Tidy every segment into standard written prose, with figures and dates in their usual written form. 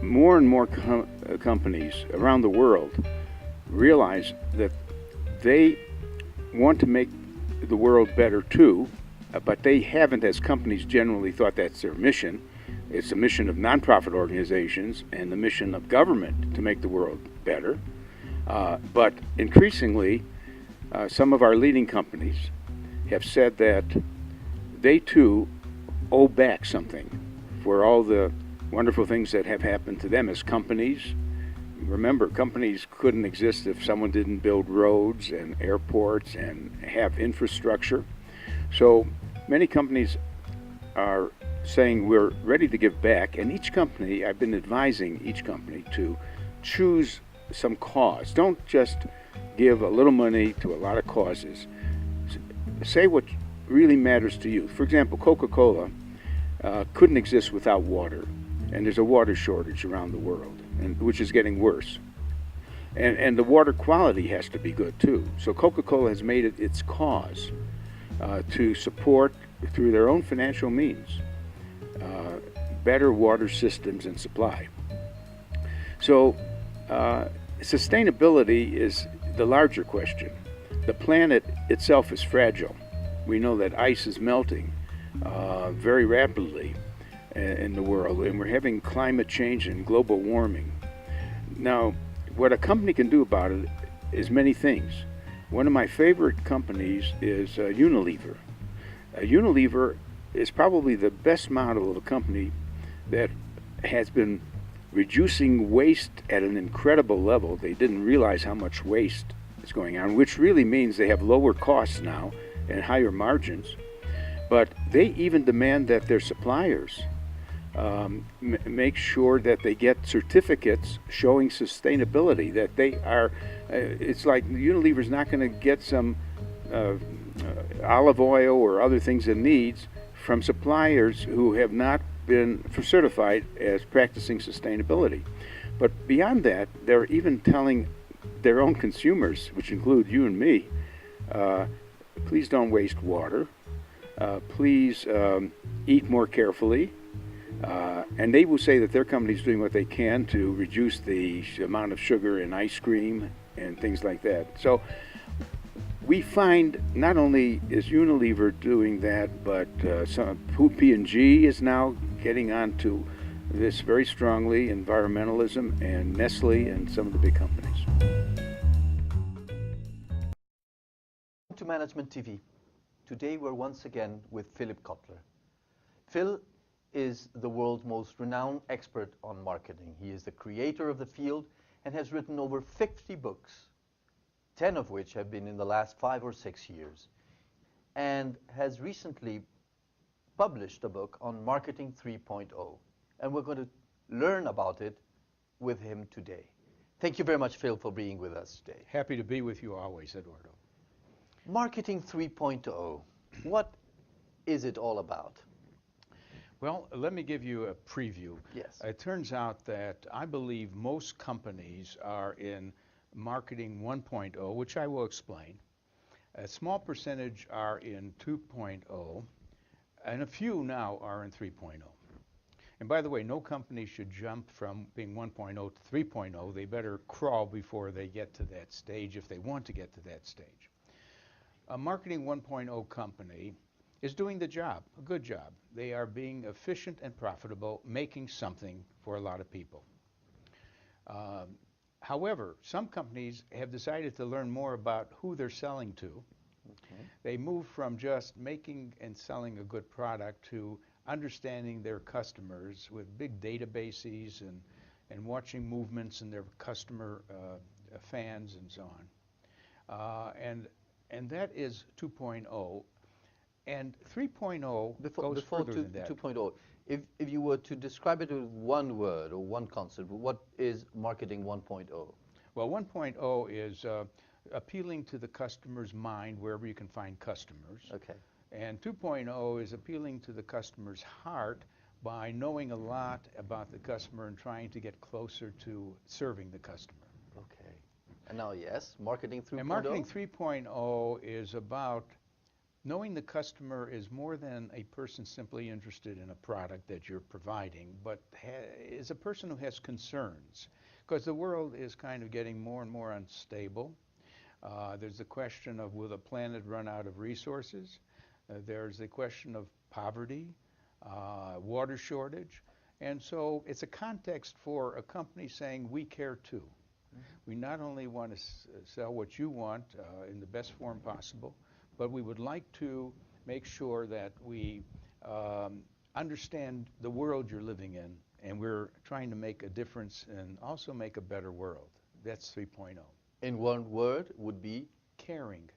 more and more companies around the world realize that they want to make the world better too, but they haven't, as companies generally, thought that's their mission. It's the mission of nonprofit organizations and the mission of government to make the world better. But increasingly, some of our leading companies have said that they too owe back something for all the wonderful things that have happened to them as companies. Remember, companies couldn't exist if someone didn't build roads and airports and have infrastructure. So many companies are saying we're ready to give back, and each company, I've been advising each company to choose some cause. Don't just give a little money to a lot of causes. Say what really matters to you. For example, Coca-Cola couldn't exist without water, and there's a water shortage around the world, which is getting worse. And the water quality has to be good too. So Coca-Cola has made it its cause to support, through their own financial means, better water systems and supply. So sustainability is the larger question. The planet itself is fragile. We know that ice is melting very rapidly in the world, and we're having climate change and global warming. Now, what a company can do about it is many things. One of my favorite companies is Unilever. Unilever is probably the best model of a company that has been reducing waste at an incredible level. They didn't realize how much waste is going on, which really means they have lower costs now and higher margins. But they even demand that their suppliers make sure that they get certificates showing sustainability, that they are, it's like Unilever's not going to get some olive oil or other things it needs from suppliers who have not been certified as practicing sustainability. But beyond that, they're even telling their own consumers, which include you and me, please don't waste water, please eat more carefully, and they will say that their company is doing what they can to reduce the amount of sugar in ice cream and things like that. So we find not only is Unilever doing that, but P&G is now getting onto this very strongly, environmentalism, and Nestle and some of the big companies. To Management TV. Today we're once again with Phillip Kotler. Phil is the world's most renowned expert on marketing. He is the creator of the field and has written over 50 books, 10 of which have been in the last 5 or 6 years, and has recently published a book on Marketing 3.0. And we're going to learn about it with him today. Thank you very much, Phil, for being with us today. Happy to be with you always, Eduardo. Marketing 3.0, what is it all about? Well, let me give you a preview. Yes. It turns out that I believe most companies are in Marketing 1.0, which I will explain. A small percentage are in 2.0, and a few now are in 3.0. And by the way, no company should jump from being 1.0 to 3.0. They better crawl before they get to that stage if they want to get to that stage. A Marketing 1.0 company is doing the job, a good job. They are being efficient and profitable, making something for a lot of people. However, some companies have decided to learn more about who they're selling to. Okay. They move from just making and selling a good product to understanding their customers with big databases and watching movements in their customer fans and so on. And that is 2.0. And 3.0 goes further than that. 2.0, if you were to describe it with one word or one concept, what is Marketing 1.0? Well, 1.0 is appealing to the customer's mind wherever you can find customers. Okay. And 2.0 is appealing to the customer's heart by knowing a lot about the customer and trying to get closer to serving the customer. Okay. And now, yes, Marketing 3.0? And Marketing 3.0 is about Knowing the customer is more than a person simply interested in a product that you're providing, but is a person who has concerns. Because the world is kind of getting more and more unstable. There's the question of, will the planet run out of resources? There's the question of poverty, water shortage. And so it's a context for a company saying, we care too. We not only want to sell what you want in the best form possible, but we would like to make sure that we understand the world you're living in, and we're trying to make a difference and also make a better world. That's 3.0. In one word would be? Caring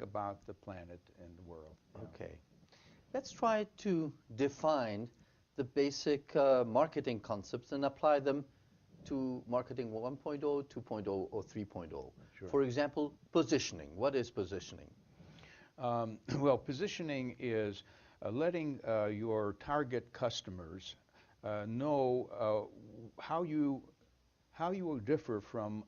about the planet and the world. Okay. Let's try to define the basic marketing concepts and apply them to marketing 1.0, 2.0, or 3.0. Sure. For example, positioning. What is positioning? Well, positioning is letting your target customers know how you will differ from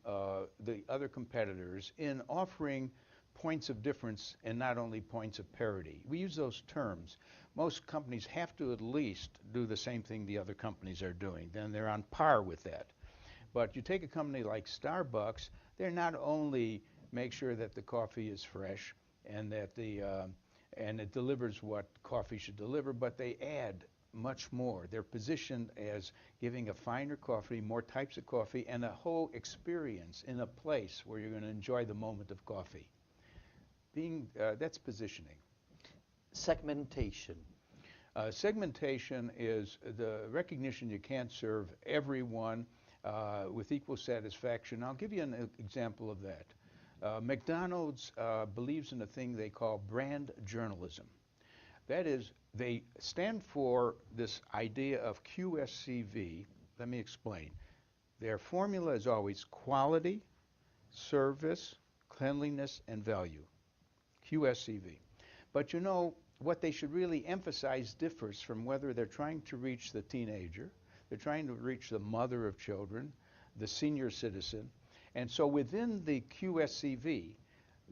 the other competitors in offering points of difference and not only points of parity. We use those terms. Most companies have to at least do the same thing the other companies are doing. Then they're on par with that. But you take a company like Starbucks, they're not only make sure that the coffee is fresh and that and it delivers what coffee should deliver, but they add much more. They're positioned as giving a finer coffee, more types of coffee, and a whole experience in a place where you're going to enjoy the moment of coffee. That's positioning. Segmentation. Segmentation is the recognition you can't serve everyone with equal satisfaction. I'll give you an example of that. McDonald's believes in a thing they call brand journalism. That is, they stand for this idea of QSCV. Let me explain. Their formula is always quality, service, cleanliness, and value. QSCV. But you know, what they should really emphasize differs from whether they're trying to reach the teenager, they're trying to reach the mother of children, the senior citizen. And so within the QSCV,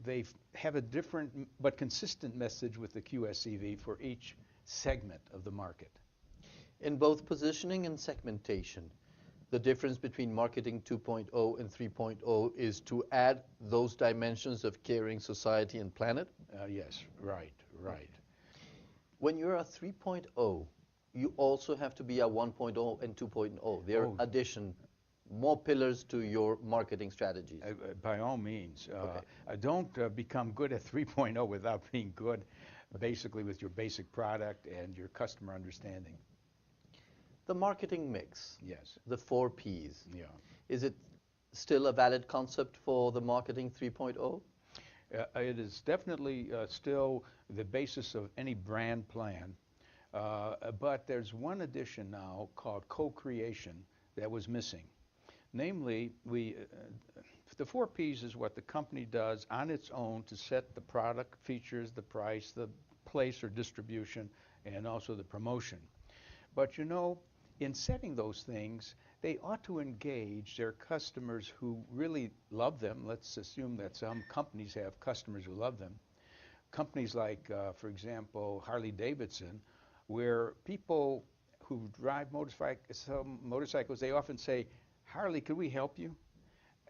they have a different but consistent message with the QSCV for each segment of the market. In both positioning and segmentation, the difference between marketing 2.0 and 3.0 is to add those dimensions of caring society and planet? Yes, right. When you're a 3.0, you also have to be a 1.0 and 2.0. There are addition, more pillars to your marketing strategies. By all means. Okay. Don't become good at 3.0 without being good basically with your basic product and your customer understanding. The marketing mix. Yes. The 4 Ps. Yeah. Is it still a valid concept for the marketing 3.0? It is definitely still the basis of any brand plan. But there's one addition now called co-creation that was missing. Namely, the 4 Ps is what the company does on its own to set the product, features, the price, the place or distribution, and also the promotion. But you know, in setting those things, they ought to engage their customers who really love them. Let's assume that some companies have customers who love them. Companies like, for example, Harley-Davidson, where people who drive motorcycles, they often say, Harley, could we help you?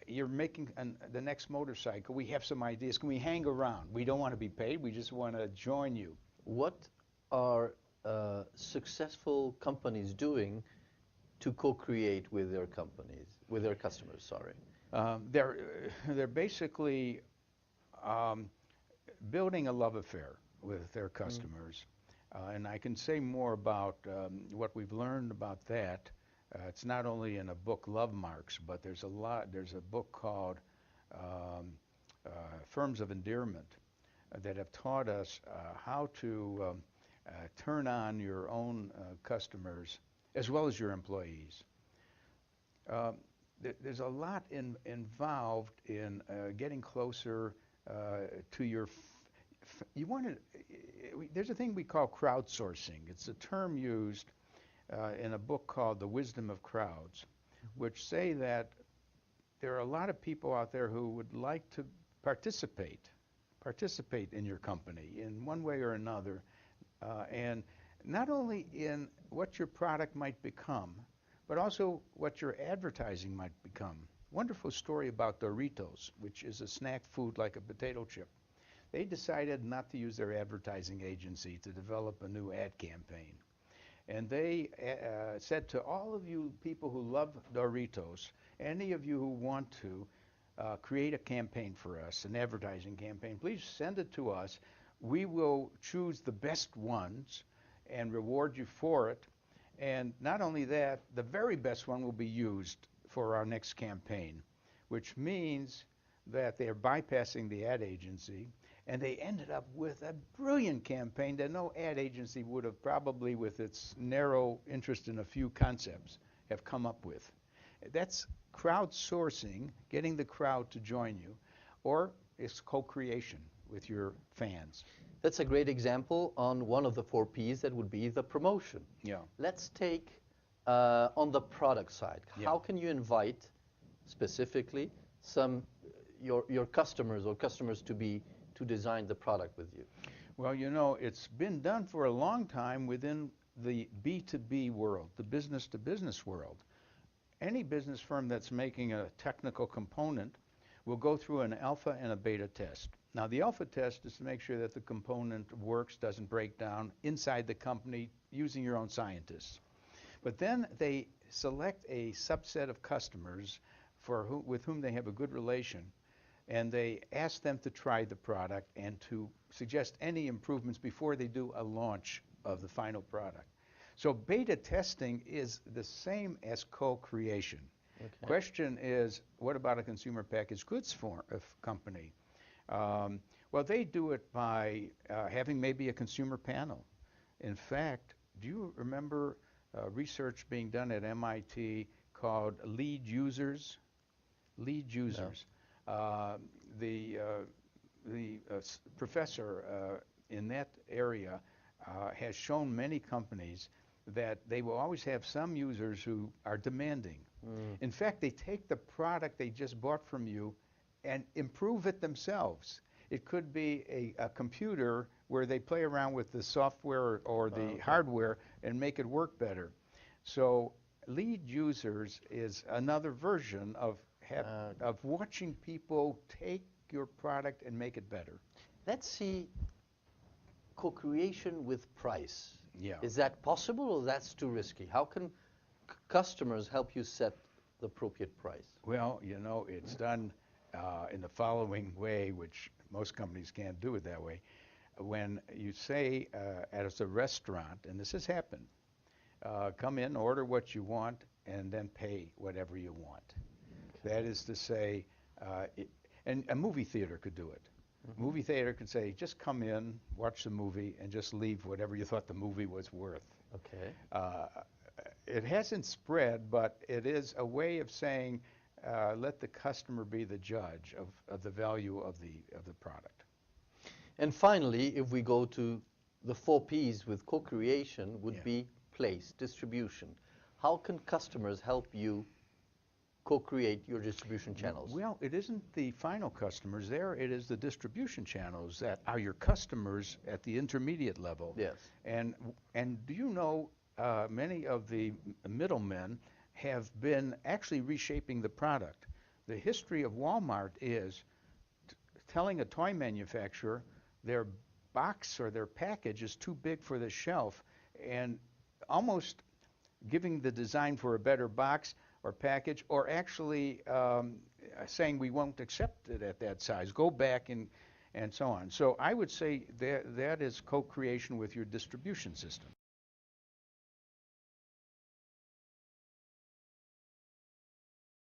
You're making the next motorcycle. We have some ideas. Can we hang around? We don't want to be paid. We just want to join you. What are successful companies doing to co-create with their companies, with their customers, sorry? They're basically building a love affair with their customers. And I can say more about what we've learned about that. It's not only in a book, Love Marks, but there's a book called Firms of Endearment that have taught us how to turn on your own customers as well as your employees. There's a lot involved in getting closer to your there's a thing we call crowdsourcing. It's a term used in a book called The Wisdom of Crowds, which say that there are a lot of people out there who would like to participate participate in your company in one way or another, and not only in what your product might become, but also what your advertising might become. Wonderful story about Doritos, which is a snack food like a potato chip. They decided not to use their advertising agency to develop a new ad campaign. And they said to all of you people who love Doritos, any of you who want to create a campaign for us, an advertising campaign, please send it to us. We will choose the best ones and reward you for it. And not only that, the very best one will be used for our next campaign, which means that they are bypassing the ad agency, and they ended up with a brilliant campaign that no ad agency would have probably, with its narrow interest in a few concepts, have come up with. That's crowdsourcing, getting the crowd to join you, or it's co-creation with your fans. That's a great example on one of the 4 Ps that would be the promotion. Yeah. Let's take on the product side. Yeah. How can you invite specifically your customers or customers to design the product with you? Well, you know, it's been done for a long time within the B2B world, the business-to-business world. Any business firm that's making a technical component will go through an alpha and a beta test. Now, the alpha test is to make sure that the component works, doesn't break down inside the company using your own scientists. But then they select a subset of customers with whom they have a good relation, and they ask them to try the product and to suggest any improvements before they do a launch of the final product. So beta testing is the same as co-creation. Okay. Question is, what about a consumer packaged goods company? Well, they do it by having maybe a consumer panel. In fact, do you remember research being done at MIT called lead users? Lead users. No. The professor in that area has shown many companies that they will always have some users who are demanding. In fact, they take the product they just bought from you and improve it themselves. It could be a computer where they play around with the software or the hardware and make it work better. So lead users is another version of watching people take your product and make it better. Let's see co-creation with price. Yeah. Is that possible, or that's too risky? How can customers help you set the appropriate price? Well, you know, it's done in the following way, which most companies can't do it that way. When you say at a restaurant, and this has happened, come in, order what you want, and then pay whatever you want. Okay. That is to say, and a movie theater could do it. Mm-hmm. Movie theater could say, just come in, watch the movie, and just leave whatever you thought the movie was worth. Okay. It hasn't spread, but it is a way of saying, let the customer be the judge of the value of the product. And finally, if we go to the 4 Ps with co-creation, would be place, distribution. How can customers help you co-create your distribution channels? Well, it isn't the final customers there. It is the distribution channels that are your customers at the intermediate level. Yes. And do you know many of the middlemen have been actually reshaping the product. The history of Walmart is telling a toy manufacturer their box or their package is too big for the shelf, and almost giving the design for a better box or package, or actually saying we won't accept it at that size, go back and so on. So I would say that is co-creation with your distribution system.